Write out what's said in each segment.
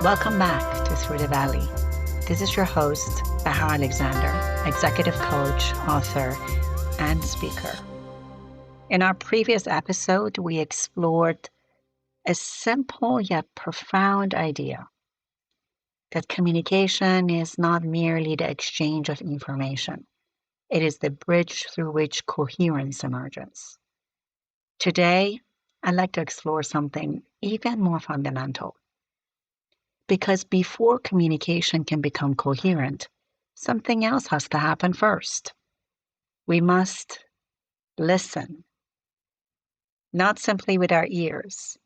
Welcome back to Through the Valley. This is your host, Bahar Alexander, executive coach, author, and speaker. In our previous episode, we explored a simple yet profound idea that communication is not merely the exchange of information. It is the bridge through which coherence emerges. Today, I'd like to explore something even more fundamental. Because before communication can become coherent, something else has to happen first. We must listen, not simply with our ears,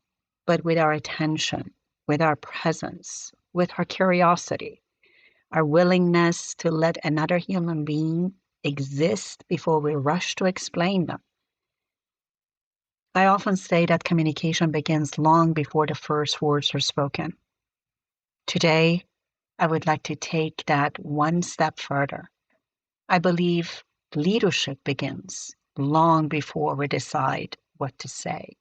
but with our attention, with our presence, with our curiosity, our willingness to let another human being exist before we rush to explain them. I often say that communication begins long before the first words are spoken. Today, I would like to take that one step further. I believe leadership begins long before we decide what to say.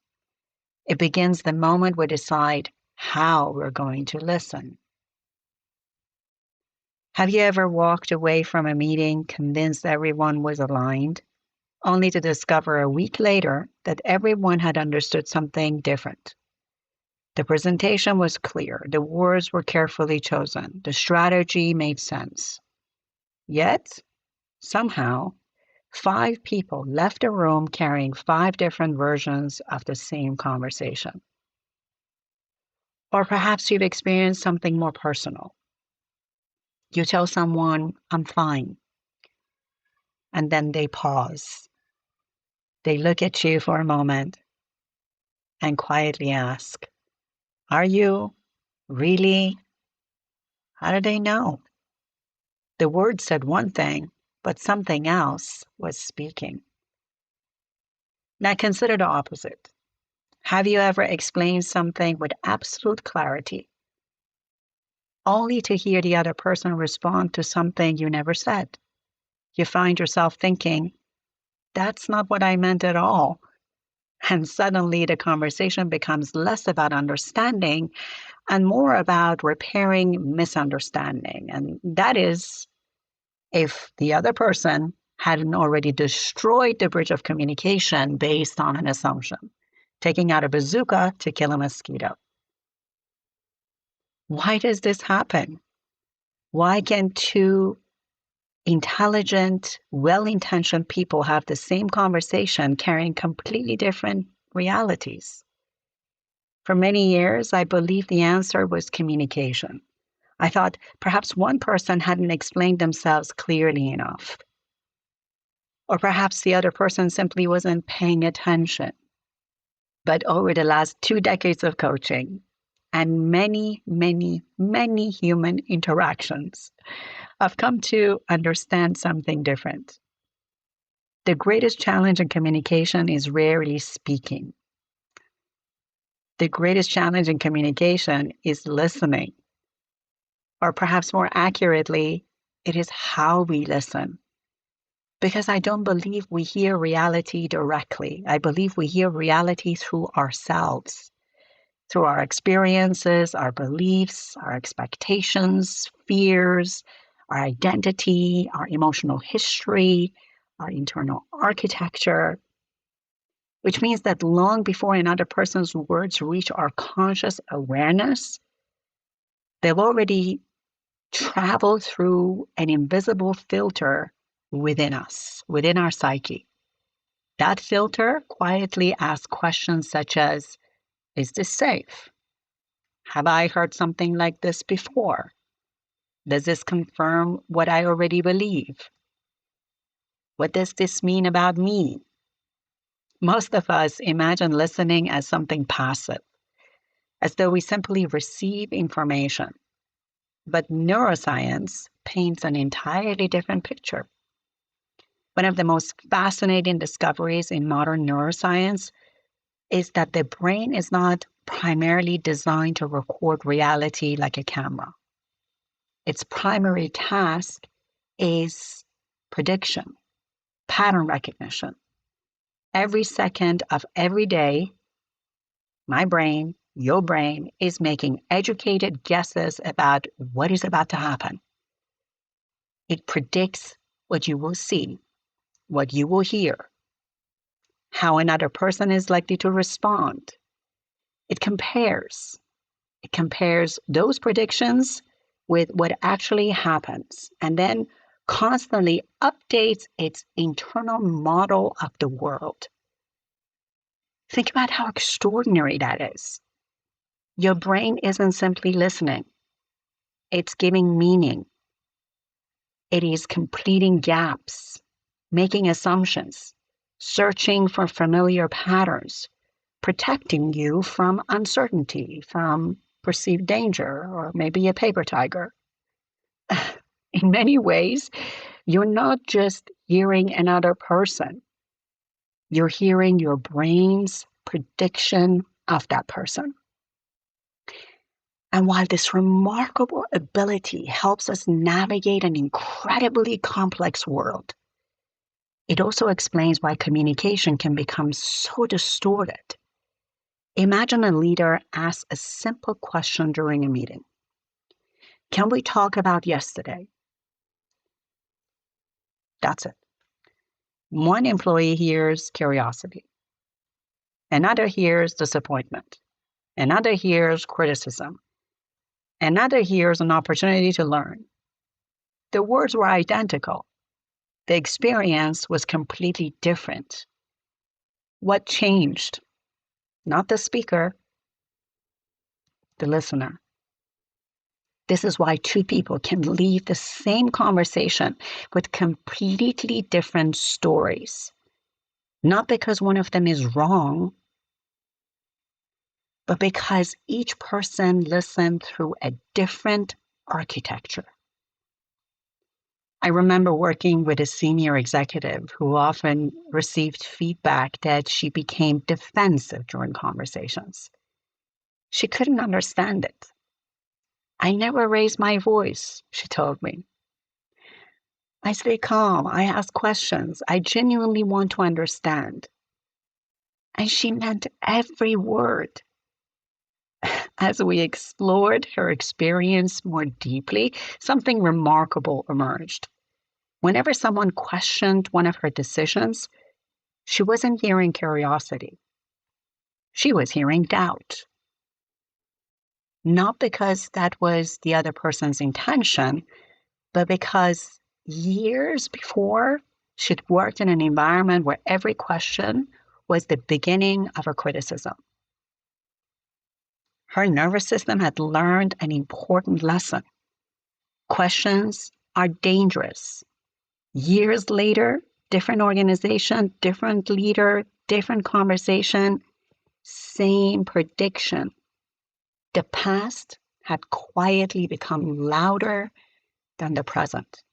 It begins the moment we decide how we're going to listen. Have you ever walked away from a meeting convinced everyone was aligned, only to discover a week later that everyone had understood something different? The presentation was clear, the words were carefully chosen, the strategy made sense. Yet, somehow, 5 people left the room carrying 5 different versions of the same conversation. Or perhaps you've experienced something more personal. You tell someone, "I'm fine," and then they pause. They look at you for a moment and quietly ask, "Are you really?" How do they know? The words said one thing, but something else was speaking. Now consider the opposite. Have you ever explained something with absolute clarity, only to hear the other person respond to something you never said? You find yourself thinking, "That's not what I meant at all." And suddenly the conversation becomes less about understanding and more about repairing misunderstanding. And that is if the other person hadn't already destroyed the bridge of communication based on an assumption, taking out a bazooka to kill a mosquito. Why does this happen? Why can 2 intelligent, well-intentioned people have the same conversation carrying completely different realities? For many years, I believed the answer was communication. I thought perhaps one person hadn't explained themselves clearly enough. Or perhaps the other person simply wasn't paying attention. But over the last 2 decades of coaching and many, many, many human interactions, I've come to understand something different. The greatest challenge in communication is rarely speaking. The greatest challenge in communication is listening. Or perhaps more accurately, it is how we listen. Because I don't believe we hear reality directly. I believe we hear reality through ourselves, through our experiences, our beliefs, our expectations, fears, our identity, our emotional history, our internal architecture, which means that long before another person's words reach our conscious awareness, they've already traveled through an invisible filter within us, within our psyche. That filter quietly asks questions such as, is this safe? Have I heard something like this before? Does this confirm what I already believe? What does this mean about me? Most of us imagine listening as something passive, as though we simply receive information. But neuroscience paints an entirely different picture. One of the most fascinating discoveries in modern neuroscience is that the brain is not primarily designed to record reality like a camera. Its primary task is prediction, pattern recognition. Every second of every day, my brain Your brain is making educated guesses about what is about to happen. It predicts what you will see, what you will hear, how another person is likely to respond. It compares. It compares those predictions with what actually happens and then constantly updates its internal model of the world. Think about how extraordinary that is. Your brain isn't simply listening, it's giving meaning. It is completing gaps, making assumptions, searching for familiar patterns, protecting you from uncertainty, from perceived danger, or maybe a paper tiger. In many ways, you're not just hearing another person, you're hearing your brain's prediction of that person. And while this remarkable ability helps us navigate an incredibly complex world, it also explains why communication can become so distorted. Imagine a leader asks a simple question during a meeting. Can we talk about yesterday? That's it. One employee hears curiosity. Another hears disappointment. Another hears criticism. Another hears an opportunity to learn. The words were identical. The experience was completely different. What changed? Not the speaker, the listener. This is why two people can leave the same conversation with completely different stories. Not because one of them is wrong, but because each person listened through a different architecture. I remember working with a senior executive who often received feedback that she became defensive during conversations. She couldn't understand it. I never raise my voice, she told me. I stay calm. I ask questions. I genuinely want to understand. And she meant every word. As we explored her experience more deeply, something remarkable emerged. Whenever someone questioned one of her decisions, she wasn't hearing curiosity. She was hearing doubt. Not because that was the other person's intention, but because years before, she'd worked in an environment where every question was the beginning of a criticism. Her nervous system had learned an important lesson. Questions are dangerous. Years later, different organization, different leader, different conversation, same prediction. The past had quietly become louder than the present.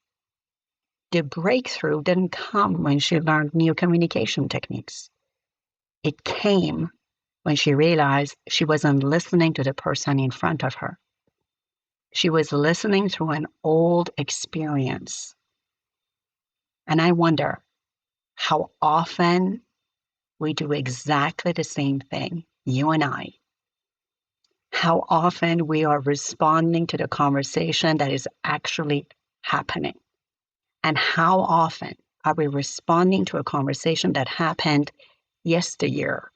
The breakthrough didn't come when she learned new communication techniques. It came when she realized she wasn't listening to the person in front of her. She was listening through an old experience. And I wonder how often we do exactly the same thing, you and I. How often we are responding to the conversation that is actually happening. And how often are we responding to a conversation that happened yesteryear?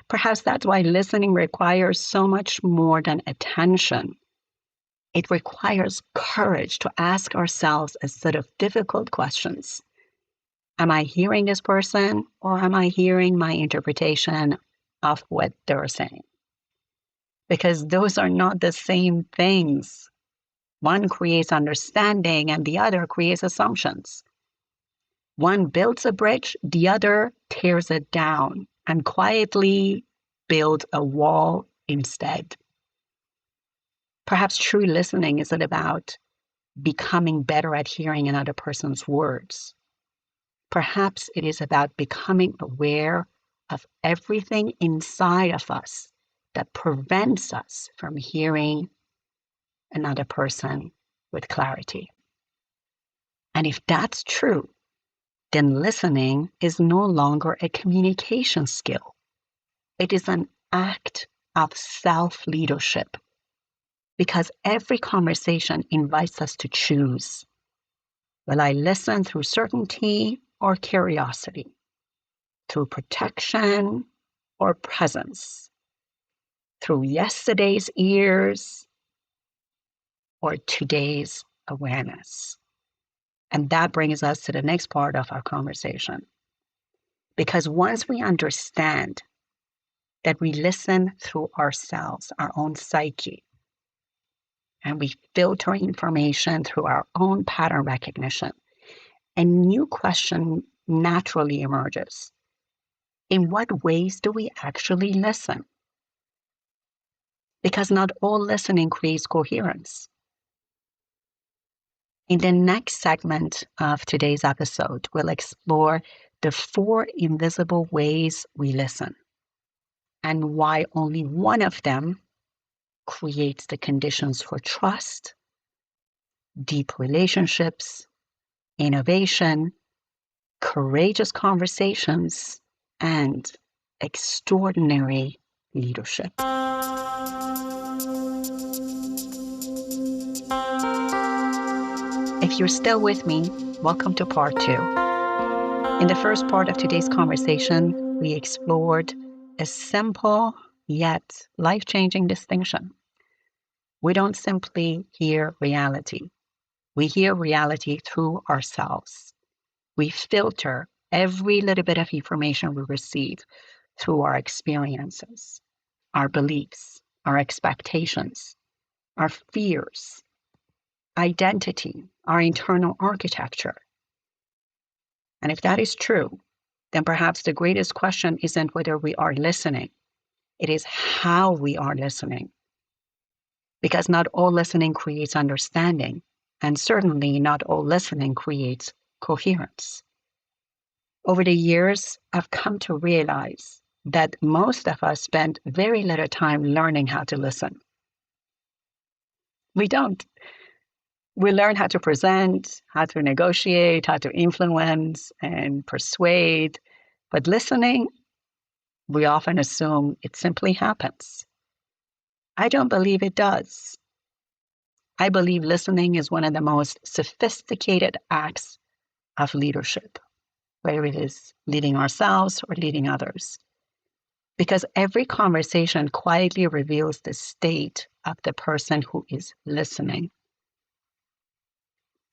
Perhaps that's why listening requires so much more than attention. It requires courage to ask ourselves a set of difficult questions. Am I hearing this person, or am I hearing my interpretation of what they're saying? Because those are not the same things. One creates understanding and the other creates assumptions. One builds a bridge, the other tears it down and quietly builds a wall instead. Perhaps true listening isn't about becoming better at hearing another person's words. Perhaps it is about becoming aware of everything inside of us that prevents us from hearing another person with clarity. And if that's true, then listening is no longer a communication skill. It is an act of self-leadership because every conversation invites us to choose. Will I listen through certainty or curiosity? Through protection or presence? Through yesterday's ears or today's awareness? And that brings us to the next part of our conversation. Because once we understand that we listen through ourselves, our own psyche, and we filter information through our own pattern recognition, a new question naturally emerges. In what ways do we actually listen? Because not all listening creates coherence. In the next segment of today's episode, we'll explore the 4 invisible ways we listen and why only one of them creates the conditions for trust, deep relationships, innovation, courageous conversations, and extraordinary leadership. If you're still with me, welcome to part 2. In the first part of today's conversation, we explored a simple yet life-changing distinction. We don't simply hear reality. We hear reality through ourselves. We filter every little bit of information we receive through our experiences, our beliefs, our expectations, our fears, identity, our internal architecture. And if that is true, then perhaps the greatest question isn't whether we are listening. It is how we are listening. Because not all listening creates understanding, and certainly not all listening creates coherence. Over the years, I've come to realize that most of us spend very little time learning how to listen. We don't. We learn how to present, how to negotiate, how to influence and persuade. But listening, we often assume it simply happens. I don't believe it does. I believe listening is one of the most sophisticated acts of leadership, whether it is leading ourselves or leading others. Because every conversation quietly reveals the state of the person who is listening.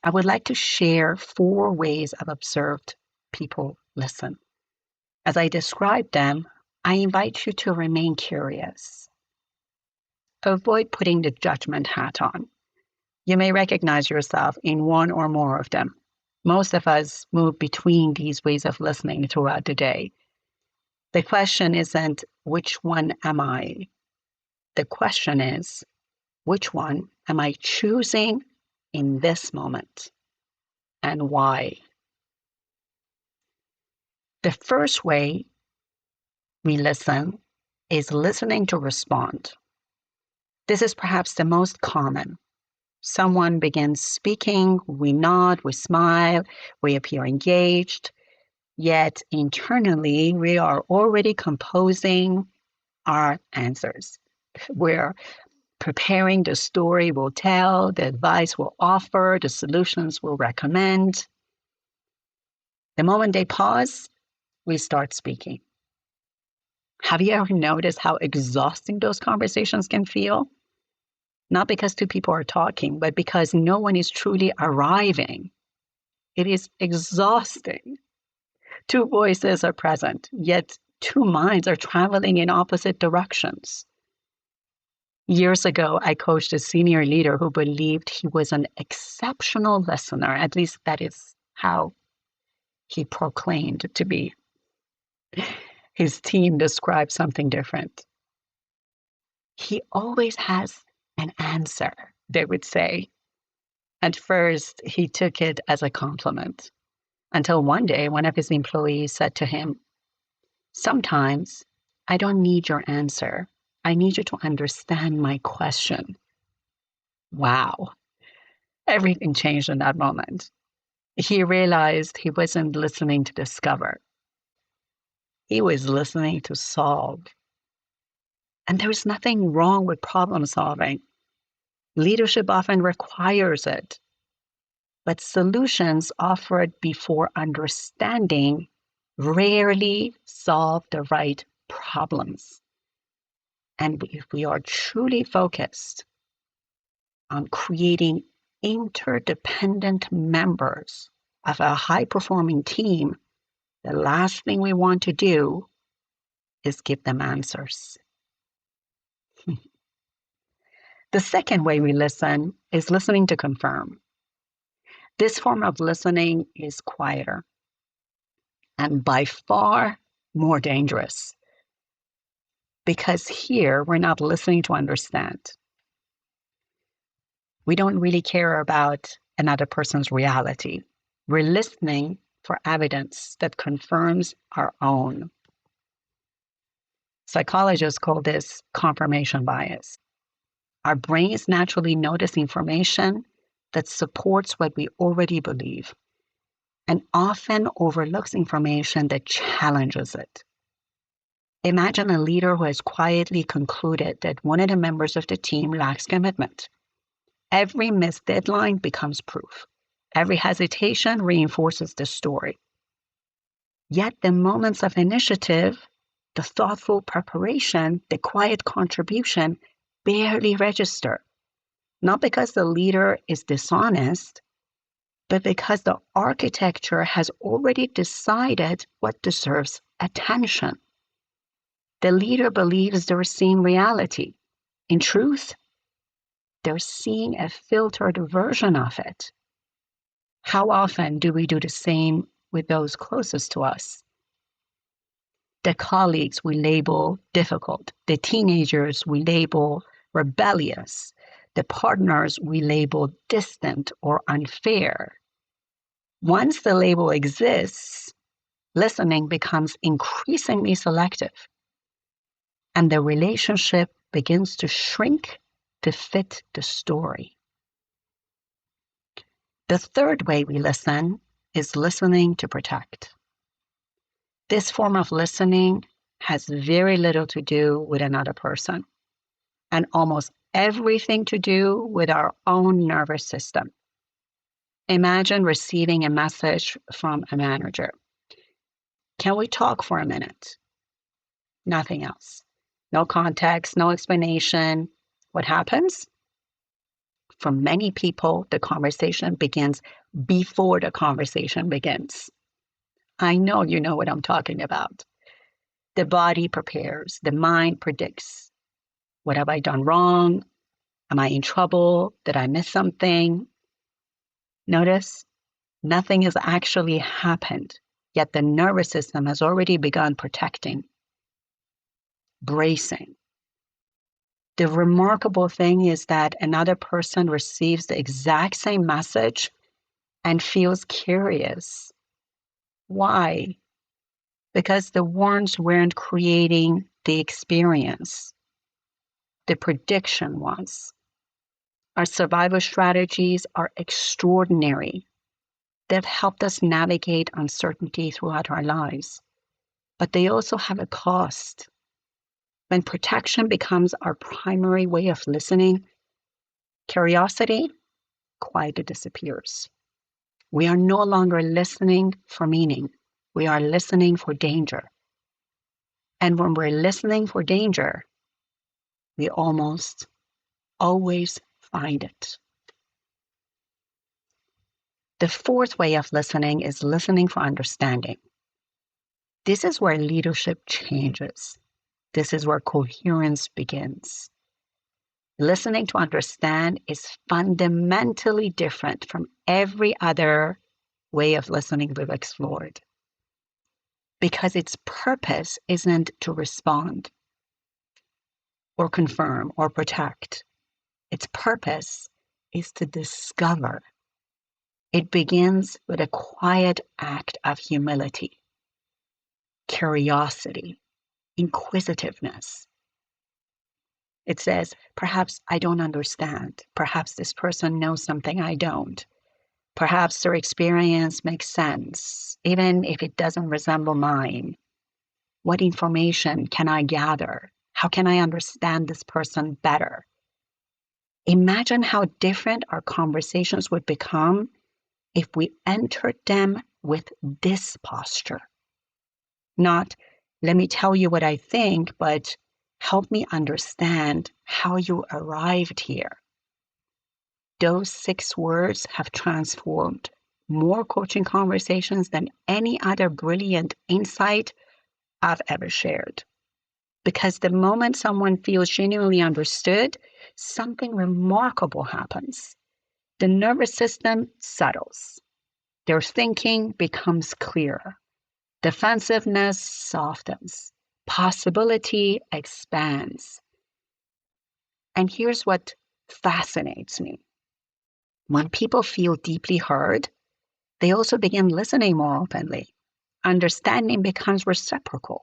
I would like to share 4 ways I've observed people listen. As I describe them, I invite you to remain curious. Avoid putting the judgment hat on. You may recognize yourself in one or more of them. Most of us move between these ways of listening throughout the day. The question isn't, which one am I? The question is, which one am I choosing in this moment, and why? The first way we listen is listening to respond. This is perhaps the most common. Someone begins speaking, we nod, we smile, we appear engaged, yet internally we are already composing our answers. We're preparing the story we'll tell, the advice we'll offer, the solutions we'll recommend. The moment they pause, we start speaking. Have you ever noticed how exhausting those conversations can feel? Not because 2 people are talking, but because no one is truly arriving. It is exhausting. 2 voices are present, yet 2 minds are traveling in opposite directions. Years ago, I coached a senior leader who believed he was an exceptional listener. At least that is how he proclaimed to be. His team described something different. He always has an answer, they would say. At first, he took it as a compliment, until one day one of his employees said to him, "Sometimes I don't need your answer. I need you to understand my question." Wow. Everything changed in that moment. He realized he wasn't listening to discover. He was listening to solve. And there is nothing wrong with problem solving. Leadership often requires it, but solutions offered before understanding rarely solve the right problems. And if we are truly focused on creating interdependent members of a high-performing team, the last thing we want to do is give them answers. The second way we listen is listening to confirm. This form of listening is quieter and by far more dangerous, because here we're not listening to understand. We don't really care about another person's reality. We're listening for evidence that confirms our own. Psychologists call this confirmation bias. Our brains naturally notice information that supports what we already believe and often overlooks information that challenges it. Imagine a leader who has quietly concluded that one of the members of the team lacks commitment. Every missed deadline becomes proof. Every hesitation reinforces the story. Yet the moments of initiative, the thoughtful preparation, the quiet contribution barely register. Not because the leader is dishonest, but because the architecture has already decided what deserves attention. The leader believes they're seeing reality. In truth, they're seeing a filtered version of it. How often do we do the same with those closest to us? The colleagues we label difficult, the teenagers we label rebellious, the partners we label distant or unfair. Once the label exists, listening becomes increasingly selective, and the relationship begins to shrink to fit the story. The third way we listen is listening to protect. This form of listening has very little to do with another person and almost everything to do with our own nervous system. Imagine receiving a message from a manager. Can we talk for a minute? Nothing else. No context, no explanation. What happens? For many people, the conversation begins before the conversation begins. I know you know what I'm talking about. The body prepares, the mind predicts. What have I done wrong? Am I in trouble? Did I miss something? Notice, nothing has actually happened, yet the nervous system has already begun protecting, bracing. The remarkable thing is that another person receives the exact same message and feels curious. Why? Because the warns weren't creating the experience. The prediction was. Our survival strategies are extraordinary. They've helped us navigate uncertainty throughout our lives, but they also have a cost. When protection becomes our primary way of listening, curiosity quietly disappears. We are no longer listening for meaning. We are listening for danger. And when we're listening for danger, we almost always find it. The fourth way of listening is listening for understanding. This is where leadership changes. This is where coherence begins. Listening to understand is fundamentally different from every other way of listening we've explored, because its purpose isn't to respond or confirm or protect. Its purpose is to discover. It begins with a quiet act of humility, curiosity, inquisitiveness. It says, perhaps I don't understand. Perhaps this person knows something I don't. Perhaps their experience makes sense, even if it doesn't resemble mine. What information can I gather? How can I understand this person better? Imagine how different our conversations would become if we entered them with this posture. Not, let me tell you what I think, but help me understand how you arrived here. Those 6 words have transformed more coaching conversations than any other brilliant insight I've ever shared. Because the moment someone feels genuinely understood, something remarkable happens. The nervous system settles. Their thinking becomes clearer. Defensiveness softens. Possibility expands. And here's what fascinates me. When people feel deeply heard, they also begin listening more openly. Understanding becomes reciprocal.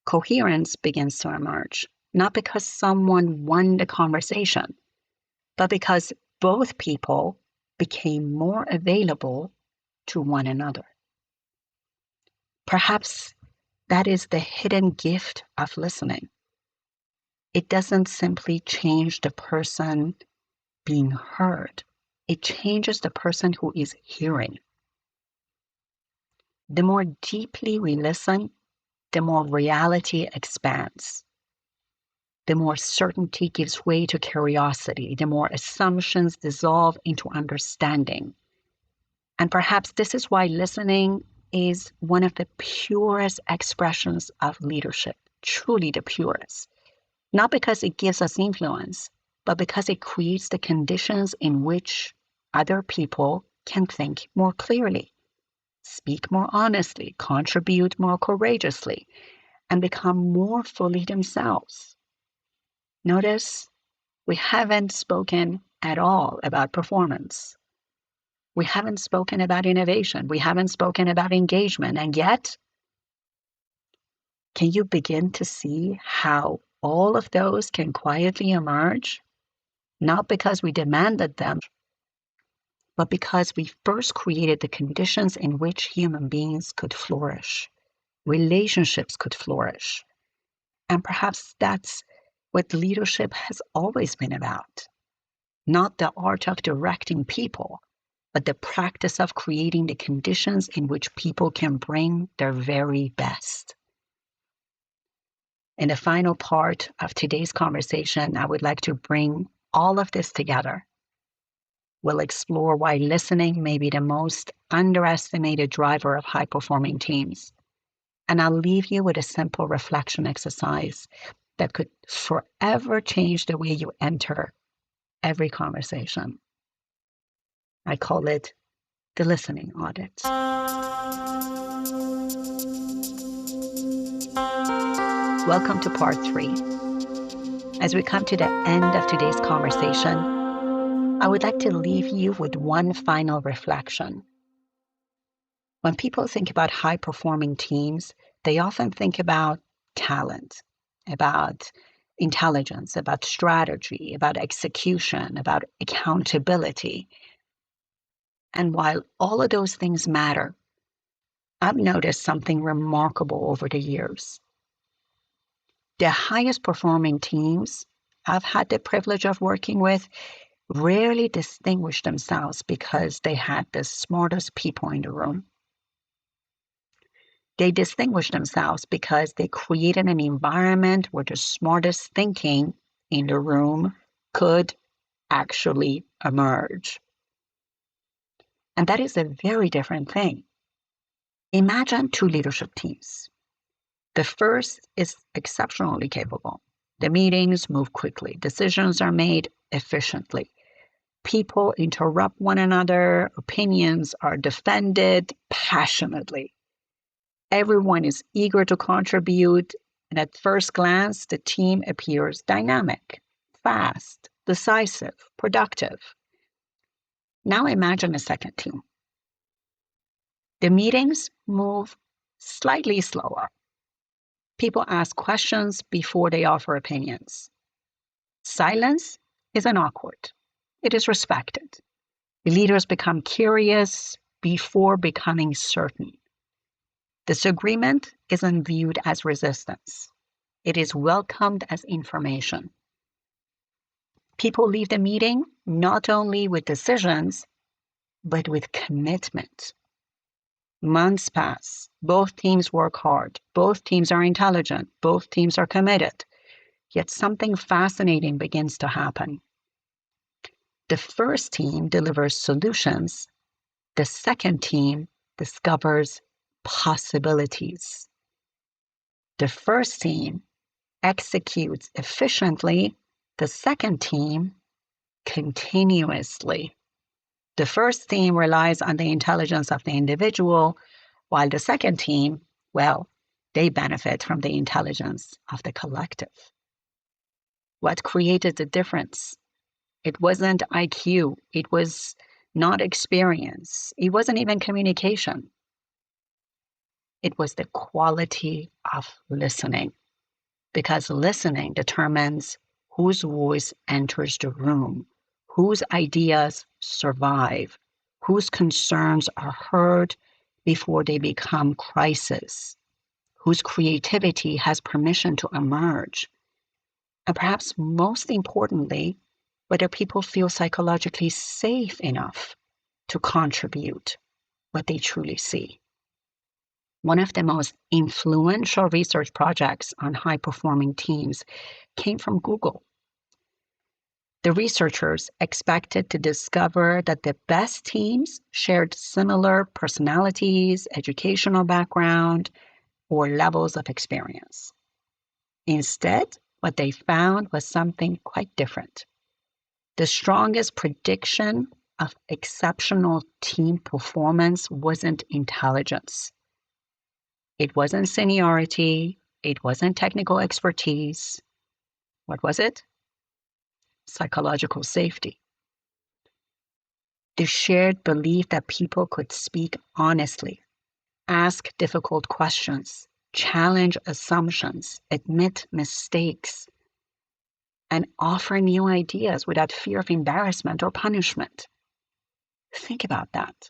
Coherence begins to emerge, not because someone won the conversation, but because both people became more available to one another. Perhaps that is the hidden gift of listening. It doesn't simply change the person being heard. It changes the person who is hearing. The more deeply we listen, the more reality expands. The more certainty gives way to curiosity, the more assumptions dissolve into understanding. And perhaps this is why listening is one of the purest expressions of leadership, truly the purest. Not because it gives us influence, but because it creates the conditions in which other people can think more clearly, speak more honestly, contribute more courageously, and become more fully themselves. Notice we haven't spoken at all about performance. We haven't spoken about innovation. We haven't spoken about engagement. And yet, can you begin to see how all of those can quietly emerge? Not because we demanded them, but because we first created the conditions in which human beings could flourish, relationships could flourish. And perhaps that's what leadership has always been about. Not the art of directing people, but the practice of creating the conditions in which people can bring their very best. In the final part of today's conversation, I would like to bring all of this together. We'll explore why listening may be the most underestimated driver of high-performing teams. And I'll leave you with a simple reflection exercise that could forever change the way you enter every conversation. I call it the listening audit. Welcome to part 3. As we come to the end of today's conversation, I would like to leave you with one final reflection. When people think about high-performing teams, they often think about talent, about intelligence, about strategy, about execution, about accountability. And while all of those things matter, I've noticed something remarkable over the years. The highest performing teams I've had the privilege of working with rarely distinguish themselves because they had the smartest people in the room. They distinguish themselves because they created an environment where the smartest thinking in the room could actually emerge. And that is a very different thing. Imagine 2 leadership teams. The first is exceptionally capable. The meetings move quickly. Decisions are made efficiently. People interrupt one another. Opinions are defended passionately. Everyone is eager to contribute, and at first glance, the team appears dynamic, fast, decisive, productive. Now imagine a second team. The meetings move slightly slower. People ask questions before they offer opinions. Silence isn't awkward. It is respected. The leaders become curious before becoming certain. Disagreement isn't viewed as resistance. It is welcomed as information. People leave the meeting not only with decisions, but with commitment. Months pass. Both teams work hard. Both teams are intelligent. Both teams are committed. Yet something fascinating begins to happen. The first team delivers solutions. The second team discovers possibilities. The first team executes efficiently. The second team continuously. The first team relies on the intelligence of the individual, while the second team, well, they benefit from the intelligence of the collective. What created the difference? It wasn't IQ. It was not experience. It wasn't even communication. It was the quality of listening, because listening determines whose voice enters the room, whose ideas survive, whose concerns are heard before they become crisis, whose creativity has permission to emerge. And perhaps most importantly, whether people feel psychologically safe enough to contribute what they truly see. One of the most influential research projects on high-performing teams came from Google. The researchers expected to discover that the best teams shared similar personalities, educational background, or levels of experience. Instead, what they found was something quite different. The strongest prediction of exceptional team performance wasn't intelligence. It wasn't seniority. It wasn't technical expertise. What was it? Psychological safety. The shared belief that people could speak honestly, ask difficult questions, challenge assumptions, admit mistakes, and offer new ideas without fear of embarrassment or punishment. Think about that.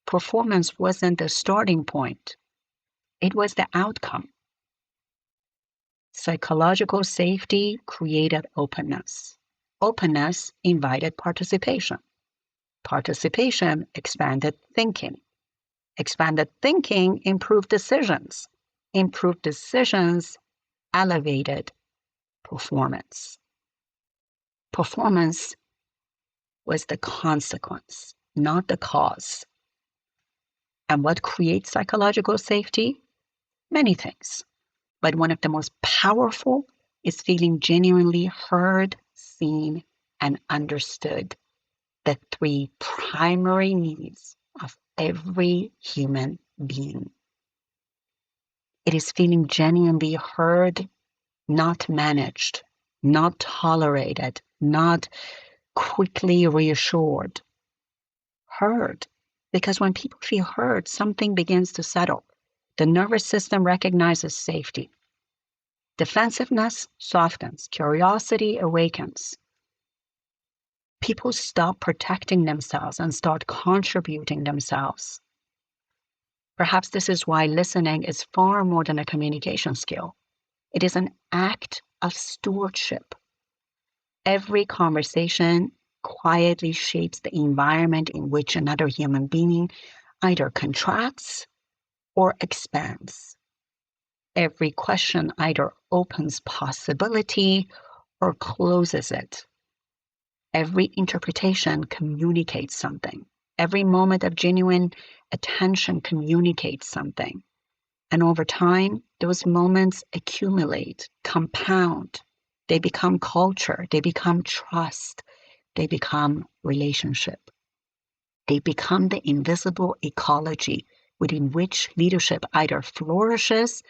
Performance wasn't the starting point. It was the outcome. Psychological safety created openness. Openness invited participation. Participation expanded thinking. Expanded thinking improved decisions. Improved decisions elevated performance. Performance was the consequence, not the cause. And what creates psychological safety? Many things. But one of the most powerful is feeling genuinely heard, seen, and understood. The three primary needs of every human being. It is feeling genuinely heard, not managed, not tolerated, not quickly reassured. Heard. Because when people feel heard, something begins to settle. The nervous system recognizes safety. Defensiveness softens. Curiosity awakens. People stop protecting themselves and start contributing themselves. Perhaps this is why listening is far more than a communication skill. It is an act of stewardship. Every conversation quietly shapes the environment in which another human being either contracts or expands. Every question either opens possibility or closes it. Every interpretation communicates something. Every moment of genuine attention communicates something. And over time, those moments accumulate, compound. They become culture. They become trust. They become relationship. They become the invisible ecology within which leadership either flourishes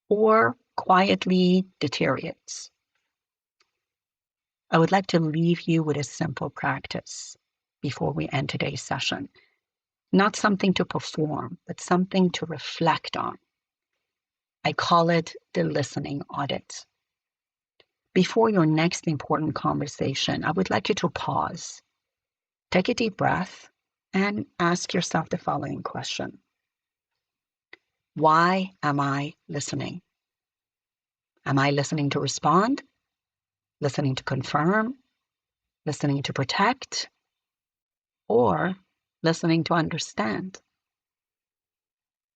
or quietly deteriorates. I would like to leave you with a simple practice before we end today's session. Not something to perform, but something to reflect on. I call it the listening audit. Before your next important conversation, I would like you to pause, take a deep breath, and ask yourself the following question. Why am I listening? Am I listening to respond? Listening to confirm? Listening to protect? Or listening to understand?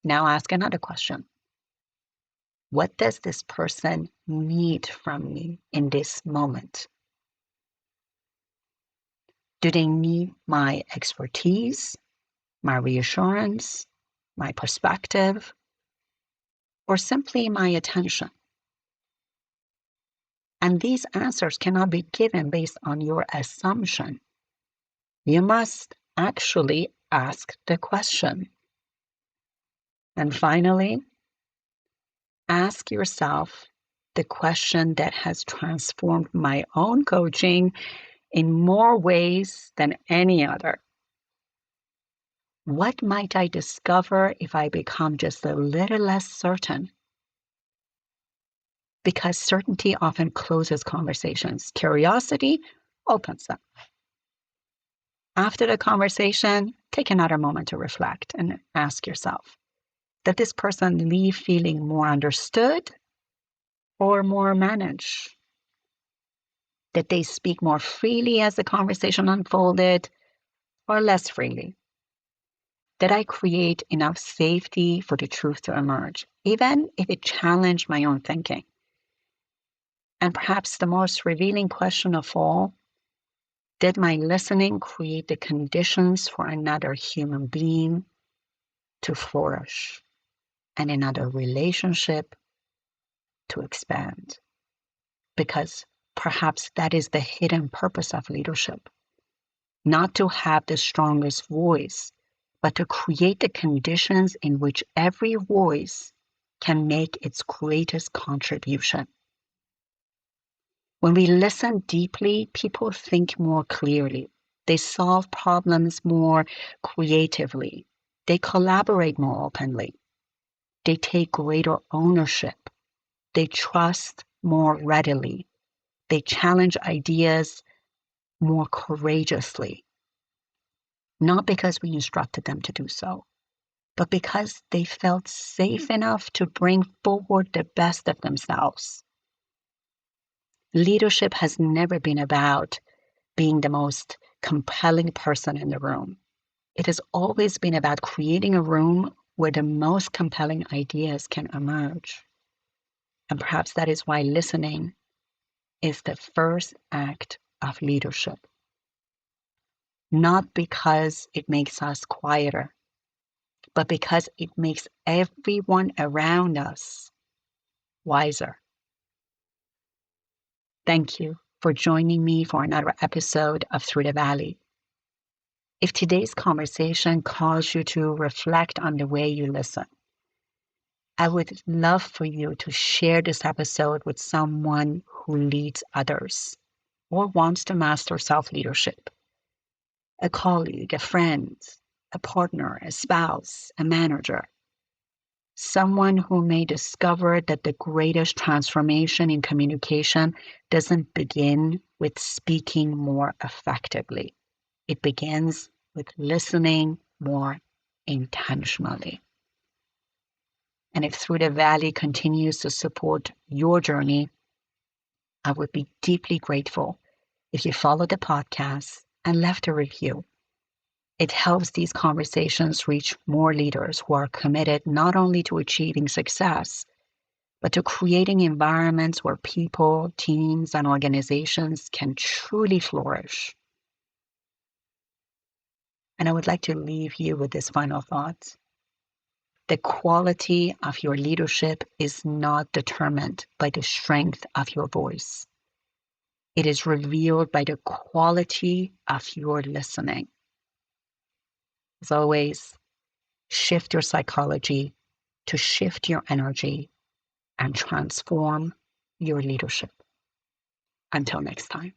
Now ask another question. What does this person need from me in this moment? Do they need my expertise, my reassurance, my perspective, or simply my attention? And these answers cannot be given based on your assumption. You must actually ask the question. And finally, ask yourself the question that has transformed my own coaching in more ways than any other. What might I discover if I become just a little less certain? Because certainty often closes conversations. Curiosity opens them. After the conversation, take another moment to reflect and ask yourself, did this person leave feeling more understood or more managed? Did they speak more freely as the conversation unfolded or less freely? Did I create enough safety for the truth to emerge, even if it challenged my own thinking? And perhaps the most revealing question of all, did my listening create the conditions for another human being to flourish and another relationship to expand? Because perhaps that is the hidden purpose of leadership. Not to have the strongest voice, but to create the conditions in which every voice can make its greatest contribution. When we listen deeply, people think more clearly. They solve problems more creatively. They collaborate more openly. They take greater ownership. They trust more readily. They challenge ideas more courageously. Not because we instructed them to do so, but because they felt safe enough to bring forward the best of themselves. Leadership has never been about being the most compelling person in the room. It has always been about creating a room where the most compelling ideas can emerge. And perhaps that is why listening is the first act of leadership. Not because it makes us quieter, but because it makes everyone around us wiser. Thank you for joining me for another episode of Through the Valley. If today's conversation caused you to reflect on the way you listen, I would love for you to share this episode with someone who leads others or wants to master self-leadership. A colleague, a friend, a partner, a spouse, a manager. Someone who may discover that the greatest transformation in communication doesn't begin with speaking more effectively. It begins with listening more intentionally. And if Through the Valley continues to support your journey, I would be deeply grateful if you followed the podcast and left a review. It helps these conversations reach more leaders who are committed not only to achieving success, but to creating environments where people, teams, and organizations can truly flourish. And I would like to leave you with this final thought. The quality of your leadership is not determined by the strength of your voice. It is revealed by the quality of your listening. As always, shift your psychology to shift your energy and transform your leadership. Until next time.